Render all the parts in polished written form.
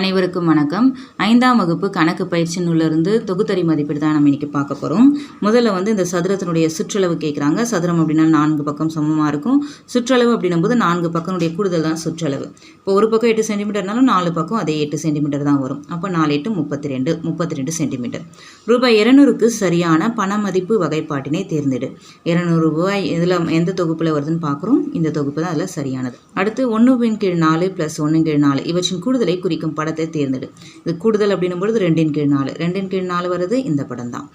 அனைவருக்கும் வணக்கம். 5ஆம் வகுப்பு கணக்கு பயிற்சி நூலிலிருந்து தொகுத்தறி மதிப்பீடு தான் நம்ம இன்றைக்கி பார்க்க போகிறோம். முதல்ல இந்த சதுரத்தினுடைய சுற்றளவு கேட்குறாங்க. சதுரம் அப்படின்னா 4 பக்கம் சமமாக இருக்கும். சுற்றளவு அப்படின்னும்போது 4 பக்கனுடைய கூடுதல் தான் சுற்றளவு. இப்போ ஒரு பக்கம் 8 சென்டிமீட்டர்னாலும் 4 பக்கம் அதே 8 சென்டிமீட்டர் தான் வரும். அப்போ 4 8 32 சென்டிமீட்டர். ரூபாய் 200க்கு சரியான பண மதிப்பு வகைப்பாட்டினை தேர்ந்தெடு. 200 ரூபாய் இதில் எந்த தொகுப்பில் வருதுன்னு பார்க்குறோம். இந்த தொகுப்பு தான் அதில் சரியானது. அடுத்து 1/4 + 1/4 இவற்றின் கூடுதலை குறிக்கும் படத்தை தேர்ந்தெடு. இது கூடுதல் அப்படின்னும் பொழுது 2/4 2/4 வருது இந்த படம் தான்.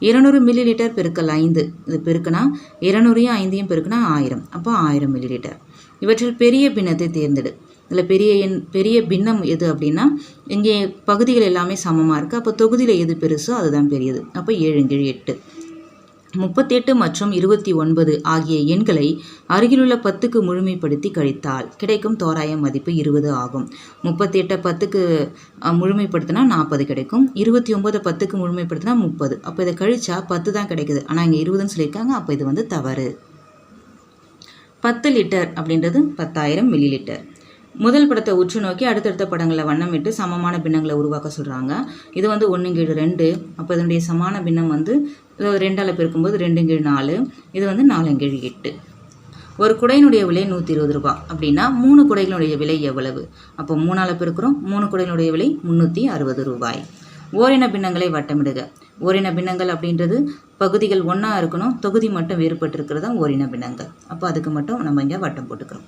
200 மில்லிலிட்டர் பெருக்கல் 5 இது பெருக்குனா 200ஐயும் 5ஐயும் பெருக்குனா 1000. அப்போ 1000 மில்லிலிட்டர். இவற்றில் பெரிய பின்னத்தை தேர்ந்தெடு. இதில் பெரிய பின்னம் எது அப்படின்னா இங்கே பகுதிகள் எல்லாமே சமமாக இருக்குது. அப்போ தொகுதியில் எது பெருசோ அதுதான் பெரியது. அப்போ 7/8. 38 மற்றும் 29 ஆகிய எண்களை அருகிலுள்ள 10க்கு முழுமைப்படுத்தி கழித்தால் கிடைக்கும் தோராய மதிப்பு 20 ஆகும். 38 10க்கு முழுமைப்படுத்தினா 40 கிடைக்கும். 29 10க்கு முழுமைப்படுத்தினா 30. அப்போ இதை கழிச்சா 10 தான் கிடைக்குது. ஆனால் இங்கே 20ன்னு சொல்லியிருக்காங்க. அப்போ இது தவறு. 10 லிட்டர் அப்படின்றது 10,000 மில்லிலிட்டர். முதல் படத்தை உற்று நோக்கி அடுத்தடுத்த படங்களை வண்ணமிட்டு சமமான பின்னங்களை உருவாக்க சொல்கிறாங்க. இது 1/2. அப்போ இதனுடைய சமான பின்னம் 2ஆல் பெருக்கும்போது 2/4. இது 4/8. ஒரு குடையினுடைய விலை 120 ரூபாய் அப்படின்னா 3 குடைகளுடைய விலை எவ்வளவு? அப்போ 3ஆல் பெருக்கிறோம். 3 குடைகளுடைய விலை 360 ரூபாய். ஓரின பின்னங்களை வட்டமிடுக. ஓரின பின்னங்கள் அப்படின்றது பகுதிகள் ஒன்றா இருக்கணும், தொகுதி மட்டும் வேறுபட்டு இருக்கிறது தான் ஓரின பின்னங்கள். அப்போ அதுக்கு மட்டும் நம்ம இங்கே வட்டம் போட்டுக்கிறோம்.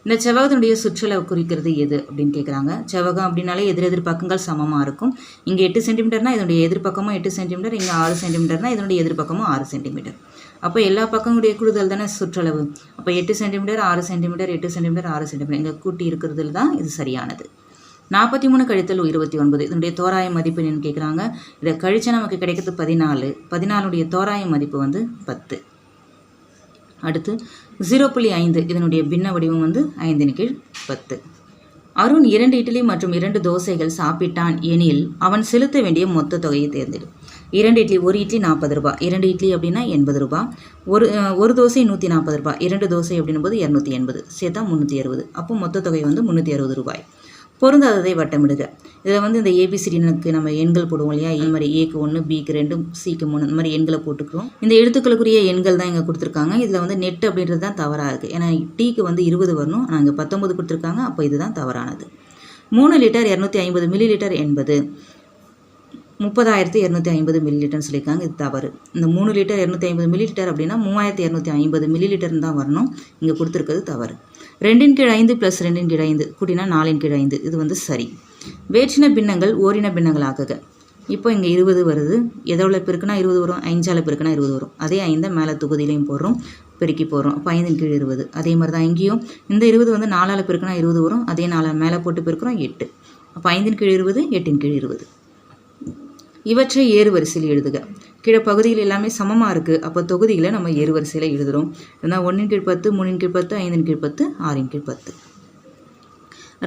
இந்த செவ்வகத்தினுடைய சுற்றளவு குறிக்கிறது எது அப்படின்னு கேட்குறாங்க. செவ்வகம் அப்படின்னாலே எதிர் பக்கங்கள் சமமாக இருக்கும். இங்கே 8 சென்டிமீட்டர்னா இதனுடைய எதிர்பக்கமும் 8 சென்டிமீட்டர், இங்கே 6 சென்டிமீட்டர்னா இதனுடைய எதிர்பக்கமும் 6 சென்டிமீட்டர். அப்போ எல்லா பக்கங்களுடைய கூடுதல் தானே சுற்றளவு. அப்போ 8 சென்டிமீட்டர் 6 சென்டிமீட்டர் 8 சென்டிமீட்டர் 6 சென்டிமீட்டர் இங்கே கூட்டி இருக்கிறதுல தான் இது சரியானது. 43 கழித்தல் 29 இதனுடைய தோராய மதிப்பு என்னன்னு கேட்குறாங்க. இதை கழிச்சா நமக்கு கிடைக்கிறது 14. 14உடைய தோராய மதிப்பு 10. அடுத்து 0.5 இதனுடைய பின்ன வடிவம் 5/10. அருண் 2 இட்லி மற்றும் 2 தோசைகள் சாப்பிட்டான் எனில் அவன் செலுத்த வேண்டிய மொத்த தொகையை தேர்ந்தெடு. 2 இட்லி, ஒரு இட்லி 40 ரூபாய். 2 இட்லி அப்படின்னா 80 ரூபாய். ஒரு தோசை 140 ரூபாய். 2 தோசை அப்படின்னும் போது 280, சேர்த்தா 360. அப்போ மொத்த தொகை 360 ரூபாய். பொருந்தாததை வட்டமிடுக. இதில் இந்த ஏபிசிடினுக்கு நம்ம எண்கள் போடுவோம் இல்லையா? இது மாதிரி ஏக்கு 1, பிக்கு 2, சிக்கு 3 இந்த மாதிரி எண்களை போட்டுக்கிறோம். இந்த எழுத்துக்களுக்குரிய எண்கள் தான் இங்கே கொடுத்துருக்காங்க. இதில் நெட் அப்படின்றது தான் தவறாக இருக்குது. ஏன்னா டீக்கு 20 வரணும், ஆனால் இங்கே 19 கொடுத்துருக்காங்க. அப்போ இதுதான் தவறானது. 3 லிட்டர் 250 மில்லிலிட்டர் என்பது 30,250 மில்லிலிட்டர்னு சொல்லியிருக்காங்க. இது தவறு. இந்த 3 லிட்டர் 250 மில்லிலிட்டர் அப்படின்னா 3,250 மில்லிலிட்டர்னு தான் வரணும். இங்கே கொடுத்துருக்கிறது தவறு. 2/5 + 2/5 கூட்டினா 4/5. இது சரி. வேற்றின பின்னங்கள் ஓரின பின்னங்களாக்குக. இப்போ இங்கே 20 வருது. எதோட பெருக்குனா 20 வரும்? 5ஆல் பெருக்குனா 20 வரும். அதே 5 மேலே தொகுதியிலையும் போடுறோம், பெருக்கி போடுறோம். அப்போ 5/20. அதே மாதிரி தான் இங்கேயும் இந்த 20 4ஆல் பெருக்குனா 20 வரும். அதே 4 மேலே போட்டு பெருக்கிறோம் 8. அப்போ 5/20 8/20. இவற்றை ஏறு வரிசையில் எழுதுக. கீழே பகுதிகள் எல்லாமே சமமாக இருக்குது. அப்போ தொகுதிகளை நம்ம ஏறு வரிசையில் எழுதுகிறோம். இதுதான் 1/10 3/10 5/10 6/10.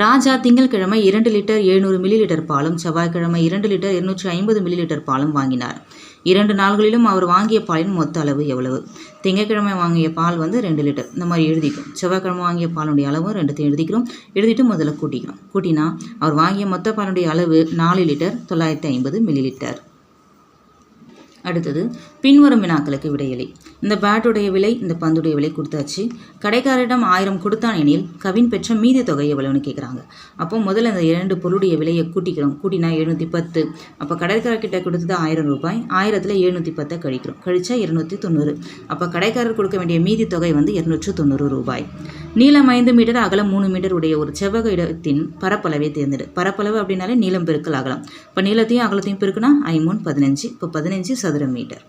ராஜா திங்கட்கிழமை 2 லிட்டர் 700 மில்லிலிட்டர் பாலும் செவ்வாய்க்கிழமை 2 லிட்டர் 250 மில்லிலிட்டர் பாலும் வாங்கினார். 2 நாள்களிலும் அவர் வாங்கிய பாலின் மொத்த அளவு எவ்வளவு? திங்கட்கிழமை வாங்கிய பால் 2 லிட்டர் இந்த மாதிரி எழுதிக்கும். செவ்வாய்க்கிழமை வாங்கிய பாலுடைய அளவும் 2த்தையும் எழுதிக்கிறோம். எழுதிட்டு முதல்ல கூட்டிக்கிறோம். கூட்டினா அவர் வாங்கிய மொத்த பாலுடைய அளவு 4 லிட்டர் 950 மில்லிலிட்டர். அடுத்தது பின்வரும் வினாக்களுக்கு விடையளி. இந்த பேட்டுடைய விலை, இந்த பந்துடைய விலை கொடுத்தாச்சு. கடைக்காரரிடம் 1000 கொடுத்தான் எனில் கவின் பெற்ற மீதி தொகை எவ்வளவுன்னு கேட்குறாங்க. அப்போ முதல்ல இந்த 2 பொருளுடைய விலையை கூட்டிக்கிறோம். கூட்டினா 710. அப்போ கடைக்காரர்கிட்ட கொடுத்தது 1000 ரூபாய். 1000ல் 710 கழிக்கிறோம். கழிச்சா 290. அப்போ கடைக்காரர் கொடுக்க வேண்டிய மீதி தொகை 290 ரூபாய். நீளம் 5 மீட்டர் அகலம் 3 மீட்டர் உடைய ஒரு செவ்வக இடத்தின் பரப்பளவை தேர்ந்தெடு. பரப்பளவு அப்படின்னாலே நீளம் பெருக்கல் அகலம். இப்போ நீளத்தையும் அகலத்தையும் பெருக்குனா 5×3 15. இப்போ 15 சதுர மீட்டர்.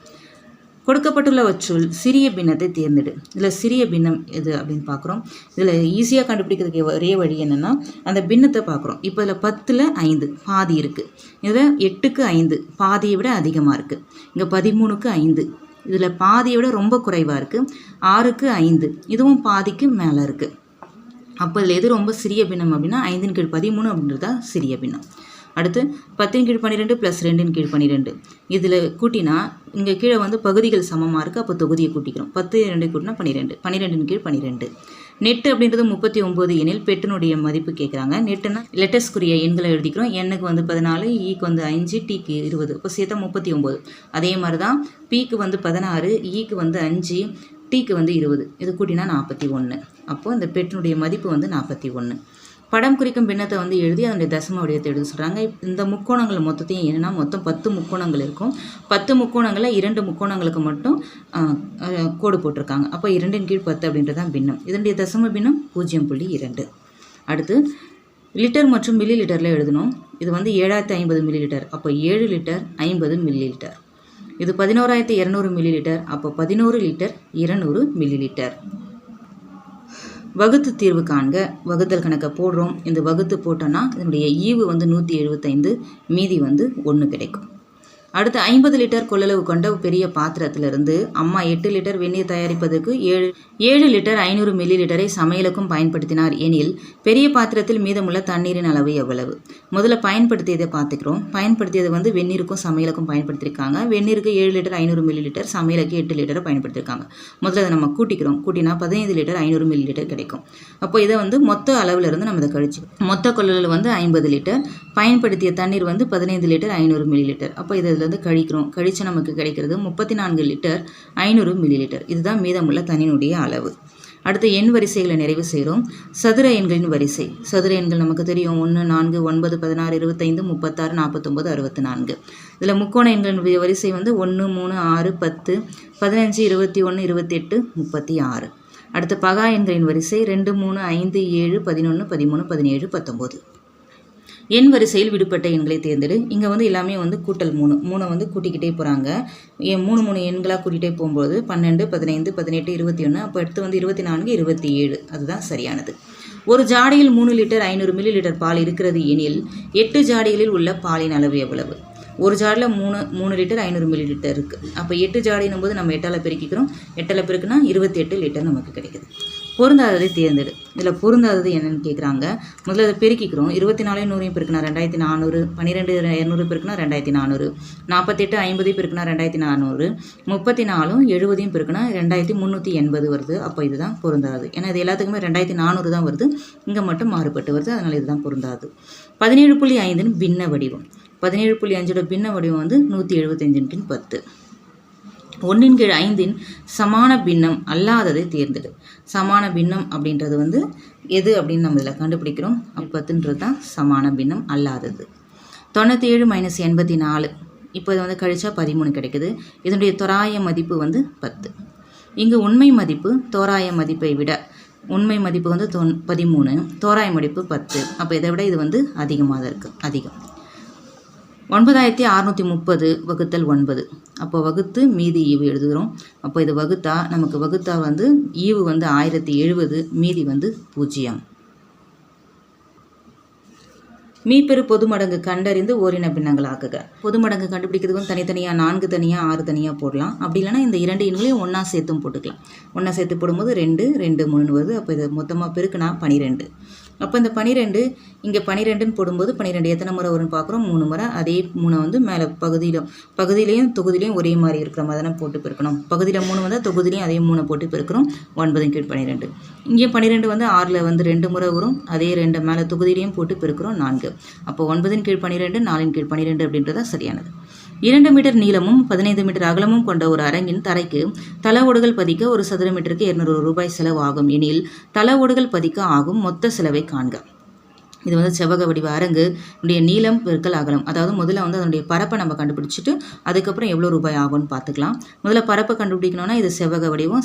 கொடுக்கப்பட்டுள்ளவற்றுள் சிறிய பின்னத்தை தேர்ந்தெடு. இதில் சிறிய பின்னம் எது அப்படின்னு பார்க்குறோம். இதில் ஈஸியாக கண்டுபிடிக்கிறதுக்கு ஒரே வழி என்னென்னா அந்த பின்னத்தை பார்க்குறோம். இப்போ இதில் 10ல் 5 பாதி இருக்குது. இதில் 8க்கு 5 பாதியை விட அதிகமாக இருக்குது. இங்கே 13க்கு 5 இதில் பாதியை விட ரொம்ப குறைவாக இருக்குது. 6க்கு 5 இதுவும் பாதிக்கு மேலே இருக்குது. அப்போ இதில் எது ரொம்ப சிறிய பின்னம் அப்படின்னா 5/13 அப்படின்றது தான் சிறிய பின்னம். அடுத்து 10/12 + 2/12 இதில் கூட்டினா இங்கே கீழே பகுதிகள் சமமாக இருக்குது. அப்போ தொகுதியை கூட்டிக்கிறோம். 10 2 கூட்டினா 12 12/12. நெட்டு அப்படின்றது 39 எனில் பெட்டினுடைய மதிப்பு கேட்குறாங்க. நெட்டுனா லெட்டர்ஸ்க்குரிய எண்களை எழுதிக்கிறோம். எண்ணுக்கு வந்து 14, ஈக்கு வந்து 5, டீக்கு 20, இப்போ சேர்த்தா 39. அதே மாதிரி தான் பீக்கு வந்து 16, ஈக்கு வந்து 5, டீக்கு வந்து 20, இது கூட்டினா 41. அப்போது இந்த பெட்டினுடைய மதிப்பு வந்து 41. படம் குறிக்கும் பின்னத்தை வந்து எழுதி அதனுடைய தசம வடிவத்தை எழுத சொல்கிறாங்க. இந்த முக்கோணங்கள் மொத்தத்தையும் என்னென்னா மொத்தம் 10 முக்கோணங்கள் இருக்கும். 10 முக்கோணங்களில் 2 முக்கோணங்களுக்கு மட்டும் கோடு போட்டிருக்காங்க. அப்போ 2/10 அப்படின்றது தான் பின்னம். இதனுடைய தசம பின்னம் 0.2. அடுத்து லிட்டர் மற்றும் மில்லி லிட்டரில் எழுதணும். இது வந்து 7050 மில்லி லிட்டர், அப்போ 7 லிட்டர் 50 மில்லி லிட்டர். இது 11200 மில்லி லிட்டர், அப்போ 11 லிட்டர் 200 மில்லி லிட்டர். வகுத்து தீர்வு காண்க. வகுத்தல் கணக்கை போடுறோம். இந்த வகுத்து போட்டோன்னா இதனுடைய ஈவு வந்து 175, மீதி வந்து 1 கிடைக்கும். அடுத்து 50 லிட்டர் கொள்ளளவு கொண்ட பெரிய பாத்திரத்திலிருந்து அம்மா 8 லிட்டர் வெந்நீர் தயாரிப்பதற்கு 7 லிட்டர் 500 மில்லி லிட்டரை சமையலுக்கும் பயன்படுத்தினார் எனில் பெரிய பாத்திரத்தில் மீதமுள்ள தண்ணீரின் அளவு எவ்வளவு? முதல்ல பயன்படுத்தியதை பார்த்துக்கிறோம். பயன்படுத்தியது வந்து வெந்நீருக்கும் சமையலுக்கும் பயன்படுத்தியிருக்காங்க. வெந்நீருக்கு 7 லிட்டர் 500 மில்லி லிட்டர், சமையலுக்கு 8 லிட்டரை பயன்படுத்தியிருக்காங்க. முதல்ல அதை நம்ம கூட்டிக்கிறோம். கூட்டினா 15 லிட்டர் 500 மில்லி லிட்டர் கிடைக்கும். அப்போ இதை வந்து மொத்த அளவில் இருந்து நம்ம இதை கழிச்சு மொத்த கொள்ளளவு வந்து 50 லிட்டர், பயன்படுத்திய தண்ணீர் வந்து 15 லிட்டர் 500 மில்லி லிட்டர். அப்போ இதிலிருந்து கழிக்கிறோம். கழிச்சு நமக்கு கிடைக்கிறது 34 லிட்டர் 500 மில்லி லிட்டர். இதுதான் மீதமுள்ள தண்ணீருடைய அளவு. அடுத்து எண் வரிசைகளை நிறைவு செய்கிறோம். சதுர எண்களின் வரிசை. சதுர எண்கள் நமக்கு தெரியும். 1, 4, 9, 16, 25, 36, 49, 64. இதில் முக்கோண எண்களின் வரிசை வந்து 1, 3, 6, 10, 15, 21, 28, 36. அடுத்து பகா எண்களின் வரிசை 2, 3, 5, 7, 11, 13, 17, 19. எண் வரிசையில் விடுபட்ட எண்களை தேர்ந்தெடு. இங்கே வந்து எல்லாமே வந்து கூட்டல் 3 வந்து கூட்டிக்கிட்டே போகிறாங்க. 3 எண்களாக கூட்டிகிட்டே போகும்போது 12, 15, 18, 21, அப்போ அடுத்து வந்து 24, 27. அதுதான் சரியானது. ஒரு ஜாடியில் 3 லிட்டர் 500 மில்லி லிட்டர் பால் இருக்கிறது எனில் 8 ஜாடிகளில் உள்ள பாலின் அளவு எவ்வளவு? ஒரு ஜாடியில் 3 லிட்டர் 500 மில்லி லிட்டர் இருக்குது. அப்போ 8 ஜாடினும் போது நம்ம 8ஆல் பெருக்கிக்கிறோம். 8ஆல் பெருக்குனா 28 லிட்டர் நமக்கு கிடைக்குது. பொருந்தாததை தேர்ந்தெடு. இதில் பொருந்தாதது என்னென்னு கேட்குறாங்க. முதல்ல அதை பெருக்கிக்கிறோம். 24 100 பெருக்குனா 2400, 12 200 பெருக்குனா 2400, 48 50 பெருக்குனா 2400, 34 70 பெருக்குனா 2380 வருது. அப்போ இதுதான் பொருந்தாது. ஏன்னா இது எல்லாத்துக்குமே 2400 தான் வருது. இங்கே மட்டும் மாறுபட்டு வருது. அதனால் இதுதான் பொருந்தாது. 17.5 பின்ன வடிவம். 17.5 பின்ன வடிவம் வந்து 175/10. 1/5 சமான பின்னம் அல்லாததை தேர்ந்தெடு. சமான பின்னம் அப்படின்றது வந்து எது அப்படின்னு நம்ம இதில் கண்டுபிடிக்கிறோம். 10ன்றது தான் சமான பின்னம் அல்லாதது. 97 - 84. இப்போ இது வந்து கழிச்சா 13 கிடைக்குது. இதனுடைய தோராய மதிப்பு வந்து 10. இங்கு உண்மை மதிப்பு தோராய மதிப்பை விட உண்மை மதிப்பு வந்து 13, தோராய மதிப்பு 10. அப்போ இதை விட இது வந்து அதிகமாக தான் இருக்குது. அதிகம். 9630 வகுத்தல் 9. அப்போ வகுத்து மீதி ஈவு எழுதுகிறோம். அப்போ இது வகுத்தா நமக்கு வகுத்தா வந்து ஈவு வந்து 1070, மீதி வந்து 0. மீப்பெரு பொதுமடங்கு கண்டறிந்து ஓரின பின்னங்கள் ஆக்குக. பொதுமடங்கு கண்டுபிடிக்கிறதுக்கும் தனித்தனியாக 4 தனியாக 6 தனியாக போடலாம். அப்படி இல்லைனா இந்த 2 எண்களையும் ஒன்றா சேர்த்தும் போட்டுக்கலாம். ஒன்றா சேர்த்து போடும்போது 2, 2, 3 வருது. அப்போ இதை மொத்தமாக பெருக்குனா 12. அப்போ இந்த 12 இங்கே 12ன்னு போடும்போது 12 எத்தனை முறை வரும்னு பார்க்குறோம். 3 முறை. அதே 3 வந்து மேலே பகுதியிலையும் தொகுதியிலையும் ஒரே மாதிரி இருக்கிற மாதிரி தானே போட்டு பெருக்கணும். பகுதியில் 3 வந்தால் தொகுதியிலையும் அதே 3 போட்டு பெருக்கிறோம். 9/12. இங்கே 12 வந்து 6ல் வந்து 2 முறை வரும். அதே 2 மேலே தொகுதியிலையும் போட்டு பெருக்கிறோம் 4. அப்போ 9/12, 4/12 அப்படின்றதா சரியானது. 2 மீட்டர் நீளமும் 15 மீட்டர் அகலமும் கொண்ட ஒரு அரங்கின் தரைக்கு தள ஓடுகள் பதிக்க ஒரு சதுர மீட்டருக்கு 200 ரூபாய் செலவு ஆகும் எனில் தள ஓடுகள் பதிக்க ஆகும் மொத்த செலவை காண்க. இது வந்து செவ்வக வடிவ அரங்கு உடைய நீளம் பெருக்கல் அகலம். அதாவது முதல்ல வந்து அதனுடைய பரப்பை நம்ம கண்டுபிடிச்சிட்டு அதுக்கப்புறம் எவ்வளோ ரூபாய் ஆகும்னு பார்த்துக்கலாம். முதல்ல பரப்பை கண்டுபிடிக்கணும்னா இது செவ்வக வடிவம்.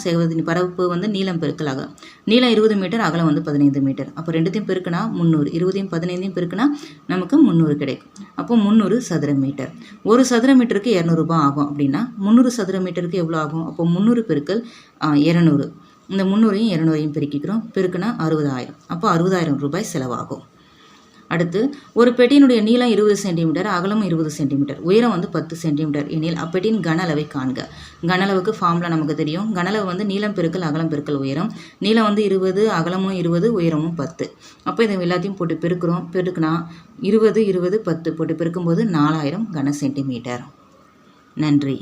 பரப்பு வந்து நீளம் பெருக்கல் அகலம். நீளம் 20 மீட்டர், அகலம் வந்து 15 மீட்டர். அப்போ ரெண்டுத்தையும் பெருக்குனா 300, 20யும் 15யும் பெருக்குனா நமக்கு 300 கிடைக்கும். அப்போ 300 சதுர மீட்டர். ஒரு சதுர மீட்டருக்கு 200 ரூபாய் ஆகும் அப்படின்னா 300 சதுர மீட்டருக்கு எவ்வளோ ஆகும்? அப்போ 300 பெருக்கல் 200. இந்த 300யும் 200யும் பெருக்கிக்கிறோம். பெருக்குனா 60,000. அப்போ 60,000 ரூபாய் செலவாகும். அடுத்து ஒரு பெட்டியினுடைய நீளம் 20 சென்டிமீட்டர், அகலமும் 20 சென்டிமீட்டர், உயரம் வந்து 10 சென்டிமீட்டர் எனில் அப்பெட்டியின் கன அளவை காண்க. கன அளவுக்கு ஃபார்முலா நமக்கு தெரியும். கன அளவு வந்து நீளம் பெருக்கல் அகலம் பெருக்கல் உயரம். நீளம் வந்து 20, அகலமும் 20, உயரமும் 10. அப்போ இதை எல்லாத்தையும் போட்டு பெருக்கிறோம். பெருக்குனா 20, 20, 10 போட்டு பெருக்கும்போது 4000 கன சென்டிமீட்டர். நன்றி.